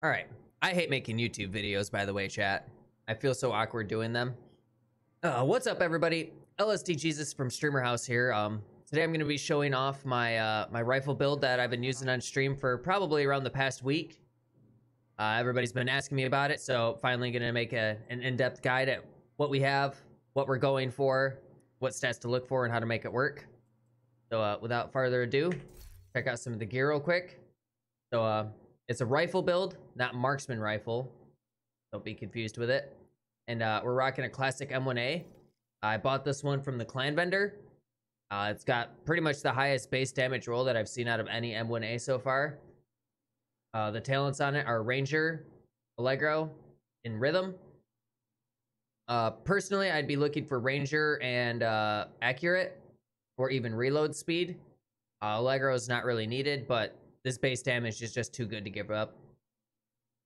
All right. I hate making YouTube videos, by the way, chat. I feel so awkward doing them. What's up, everybody? LSD Jesus from Streamer House here. Today I'm going to be showing off my my rifle build that I've been using on stream for probably around the past week. Everybody's been asking me about it, so finally going to make an in-depth guide at what we have, what we're going for, what stats to look for, and how to make it work. So without further ado, check out some of the gear real quick. So it's a rifle build, not marksman rifle. Don't be confused with it. And we're rocking a classic M1A. I bought this one from the clan vendor. It's got pretty much the highest base damage roll that I've seen out of any M1A so far. The talents on it are Ranger, Allegro, and Rhythm. Personally, I'd be looking for Ranger and Accurate, or even Reload Speed. Allegro is not really needed, but this base damage is just too good to give up.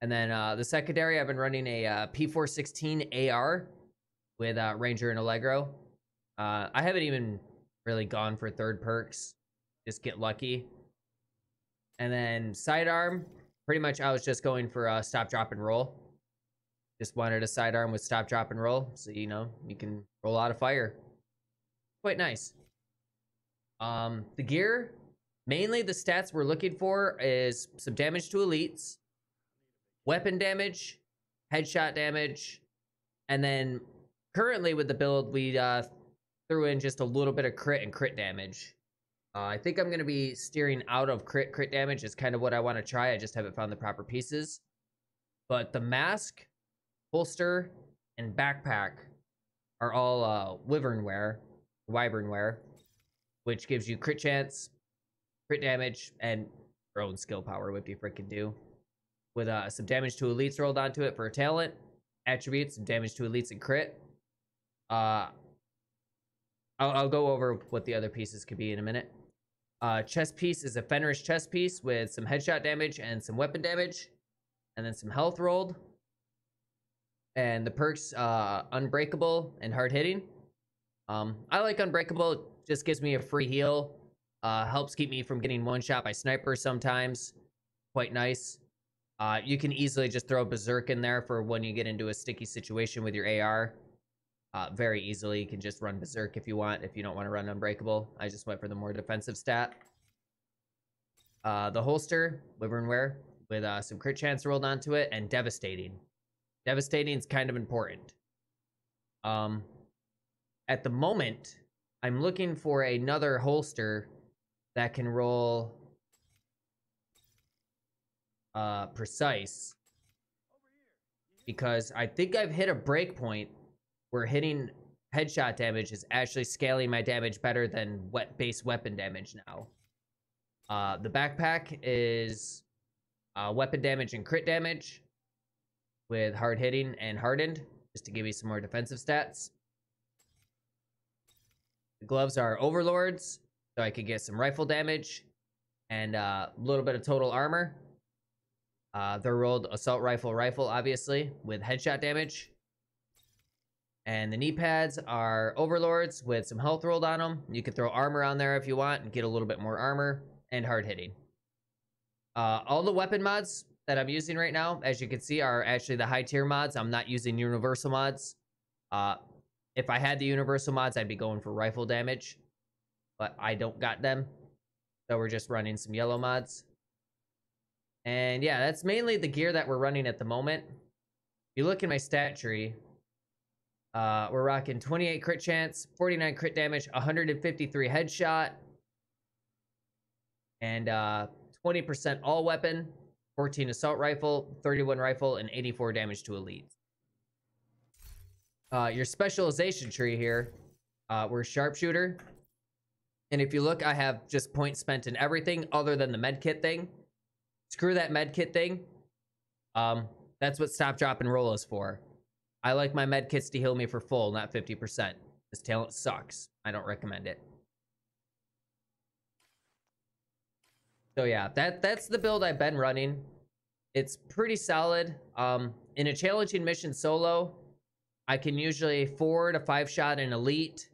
And then the secondary, I've been running a P416 AR with Ranger and Allegro. I haven't even really gone for third perks. Just get lucky. And then sidearm, pretty much I was just going for stop, drop, and roll. Just wanted a sidearm with stop, drop, and roll. So, you know, you can roll out of fire. Quite nice. The gear, mainly the stats we're looking for is some damage to elites, weapon damage, headshot damage, and then currently with the build, we threw in just a little bit of crit and crit damage. I think I'm going to be steering out of crit damage is kind of what I want to try. I just haven't found the proper pieces. But the mask, holster, and backpack are all wyvern wear, which gives you crit chance, crit damage, and your own skill power, what you freaking do. With some damage to elites rolled onto it for a talent, attributes, and damage to elites and crit. I'll go over what the other pieces could be in a minute. Chest piece is a Fenris chest piece with some headshot damage and some weapon damage, and then some health rolled. And the perks, Unbreakable and Hard Hitting. I like Unbreakable, it just gives me a free heal. Helps keep me from getting one shot by sniper sometimes. Quite nice. You can easily just throw Berserk in there for when you get into a sticky situation with your AR. Very easily, you can just run Berserk if you want, if you don't want to run Unbreakable. I just went for the more defensive stat. The holster, Wyvern wear, with some crit chance rolled onto it, and Devastating. Devastating is kind of important. At the moment, I'm looking for another holster that can roll precise, because I think I've hit a break point where hitting headshot damage is actually scaling my damage better than base weapon damage now. The backpack is weapon damage and crit damage with hard hitting and hardened, just to give you some more defensive stats. The gloves are overlords, so I could get some rifle damage and a little bit of total armor. They're rolled assault rifle, obviously, with headshot damage. And the knee pads are overlords with some health rolled on them. You can throw armor on there if you want and get a little bit more armor, and hard hitting. All the weapon mods that I'm using right now, as you can see, are actually the high tier mods. I'm not using universal mods. If I had the universal mods, I'd be going for rifle damage, but I don't got them. So we're just running some yellow mods. And yeah, that's mainly the gear that we're running at the moment. If you look in my stat tree, we're rocking 28 crit chance, 49 crit damage, 153 headshot, and 20% all weapon, 14 assault rifle, 31 rifle, and 84 damage to elite. Your specialization tree here, we're sharpshooter. And if you look, I have just points spent in everything other than the medkit thing. Screw that medkit thing. That's what stop, drop, and roll is for. I like my medkits to heal me for full, not 50%. This talent sucks. I don't recommend it. So yeah, that's the build I've been running. It's pretty solid. In a challenging mission solo, I can usually 4 to 5 shot an elite,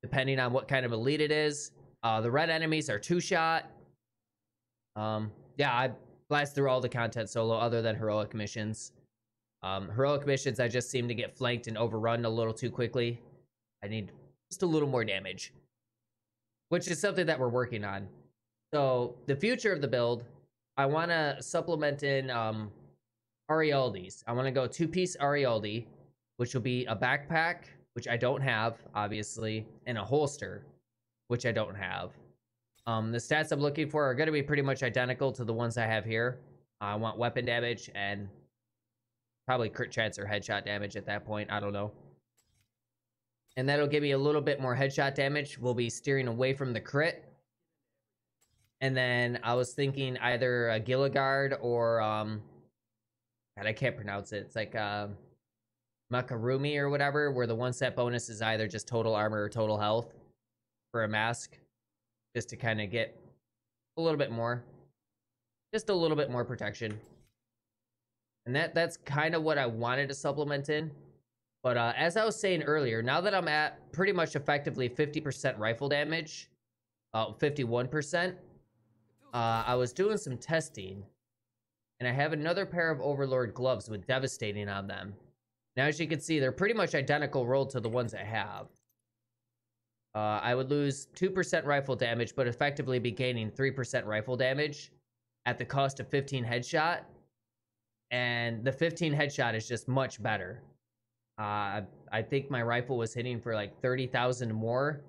depending on what kind of elite it is. The red enemies are 2 shot. Yeah, blast through all the content solo other than heroic missions. Heroic missions, I just seem to get flanked and overrun a little too quickly. I need just a little more damage, which is something that we're working on. So the future of the build, I want to supplement in Arialdi's. I want to go 2-piece Arialdi, which will be a backpack, which I don't have, obviously, and a holster, which I don't have. The stats I'm looking for are going to be pretty much identical to the ones I have here. I want weapon damage and probably crit chance or headshot damage at that point. I don't know. And that'll give me a little bit more headshot damage. We'll be steering away from the crit. And then I was thinking either a Gilligard or, God, I can't pronounce it. It's like Makarumi or whatever, where the one set bonus is either just total armor or total health for a mask. Just to kind of get a little bit more. Just a little bit more protection. And that's kind of what I wanted to supplement in. But as I was saying earlier, now that I'm at pretty much effectively 50% rifle damage, 51%, I was doing some testing, and I have another pair of Overlord gloves with Devastating on them. Now, as you can see, they're pretty much identical rolled to the ones I have. I would lose 2% rifle damage, but effectively be gaining 3% rifle damage at the cost of 15 headshot. And the 15 headshot is just much better. I think my rifle was hitting for like 30,000 more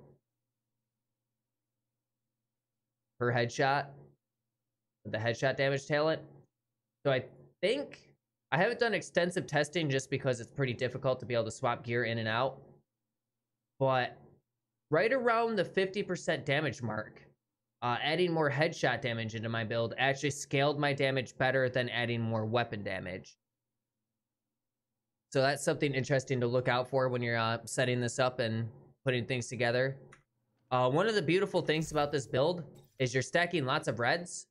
per headshot with the headshot damage talent. So I think I haven't done extensive testing just because it's pretty difficult to be able to swap gear in and out. But right around the 50% damage mark, adding more headshot damage into my build actually scaled my damage better than adding more weapon damage. So that's something interesting to look out for when you're setting this up and putting things together. One of the beautiful things about this build is you're stacking lots of reds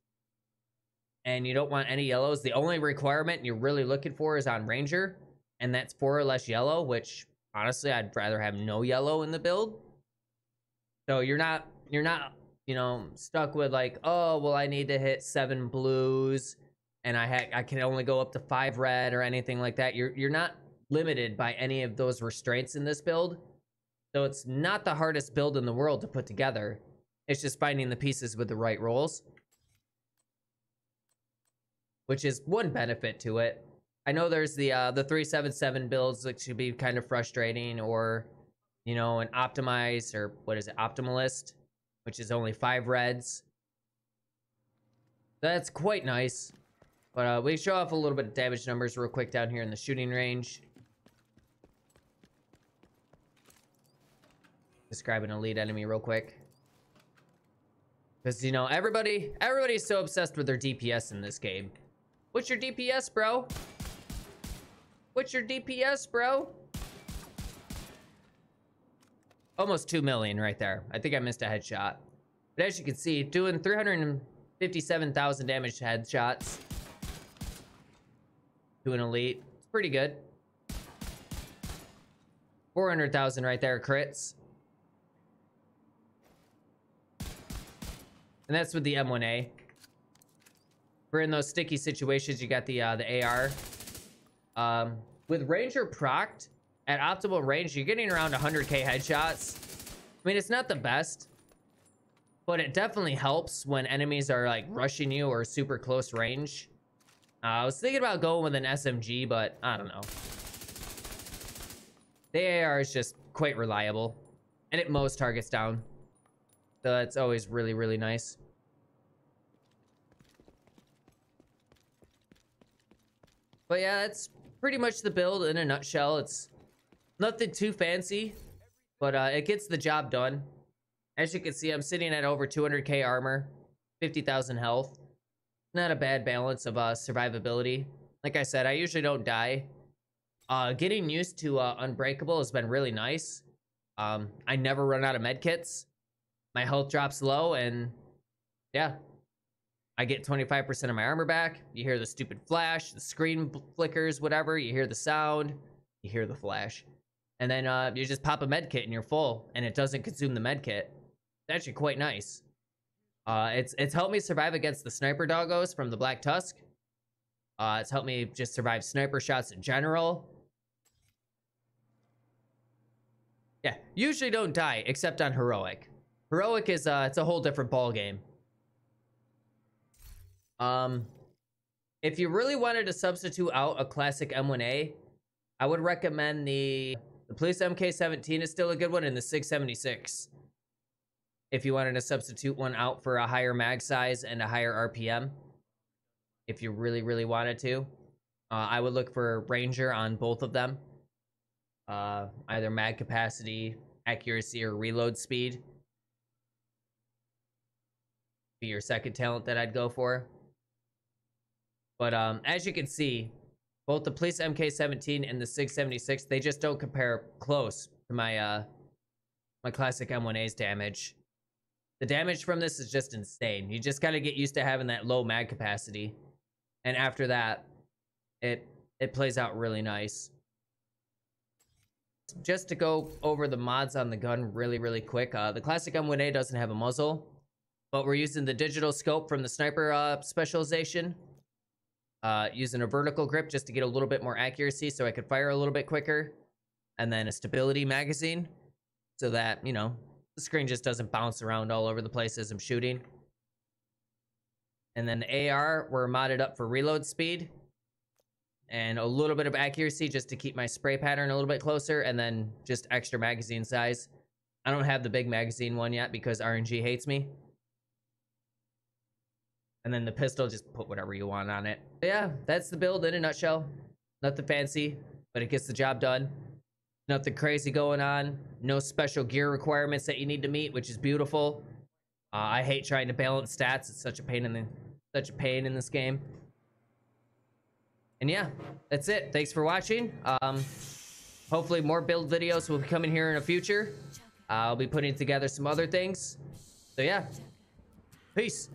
and you don't want any yellows. The only requirement you're really looking for is on Ranger, and that's 4 or less yellow, which honestly I'd rather have no yellow in the build. So you're not, you know, stuck with like, oh, well, I need to hit 7 blues and I can only go up to 5 red or anything like that. You're not limited by any of those restraints in this build. So it's not the hardest build in the world to put together. It's just finding the pieces with the right rolls, which is one benefit to it. I know there's the 377 builds that should be kind of frustrating, or, you know, an optimize, or what is it, optimalist, which is only 5 reds. That's quite nice. But we show off a little bit of damage numbers real quick down here in the shooting range. Describe an elite enemy real quick. Because, you know, everybody's so obsessed with their DPS in this game. What's your DPS, bro? What's your DPS, bro? Almost 2 million right there. I think I missed a headshot. But as you can see, doing 357,000 damage to headshots to an elite. It's pretty good. 400,000 right there, crits. And that's with the M1A. For in those sticky situations, you got the AR. With Ranger procced at optimal range, you're getting around 100k headshots. I mean, it's not the best, but it definitely helps when enemies are like rushing you or super close range. I was thinking about going with an SMG, but I don't know. The AR is just quite reliable, and it mows targets down. So that's always really, really nice. But yeah, that's pretty much the build in a nutshell. It's nothing too fancy, but it gets the job done. As you can see, I'm sitting at over 200k armor, 50,000 health. Not a bad balance of survivability. Like I said, I usually don't die. Getting used to Unbreakable has been really nice. I never run out of medkits. My health drops low, and yeah, I get 25% of my armor back. You hear the stupid flash, the screen flickers, whatever. You hear the sound, you hear the flash. And then you just pop a medkit and you're full, and it doesn't consume the medkit. It's actually quite nice. It's helped me survive against the sniper doggos from the Black Tusk. It's helped me just survive sniper shots in general. Yeah, usually don't die except on heroic. Heroic is it's a whole different ball game. If you really wanted to substitute out a classic M1A, I would recommend the police MK17 is still a good one, and the 676. If you wanted to substitute one out for a higher mag size and a higher RPM, if you really, really wanted to, I would look for Ranger on both of them. Either mag capacity, accuracy, or reload speed. Be your second talent that I'd go for. But as you can see, both the police MK17 and the 676, they just don't compare close to my my classic M1A's damage. The damage from this is just insane. You just gotta get used to having that low mag capacity, and after that, it plays out really nice. Just to go over the mods on the gun really, really quick, the classic M1A doesn't have a muzzle, but we're using the digital scope from the sniper specialization. Using a vertical grip just to get a little bit more accuracy so I could fire a little bit quicker, and then a stability magazine so that, you know, the screen just doesn't bounce around all over the place as I'm shooting. And then the AR, we're modded up for reload speed and a little bit of accuracy just to keep my spray pattern a little bit closer, and then just extra magazine size. I don't have the big magazine one yet because RNG hates me. And then the pistol, just put whatever you want on it. But yeah, that's the build in a nutshell. Nothing fancy, but it gets the job done. Nothing crazy going on. No special gear requirements that you need to meet, which is beautiful. I hate trying to balance stats. It's such a pain in this game. And yeah, that's it. Thanks for watching. Hopefully more build videos will be coming here in the future. I'll be putting together some other things. So yeah, peace.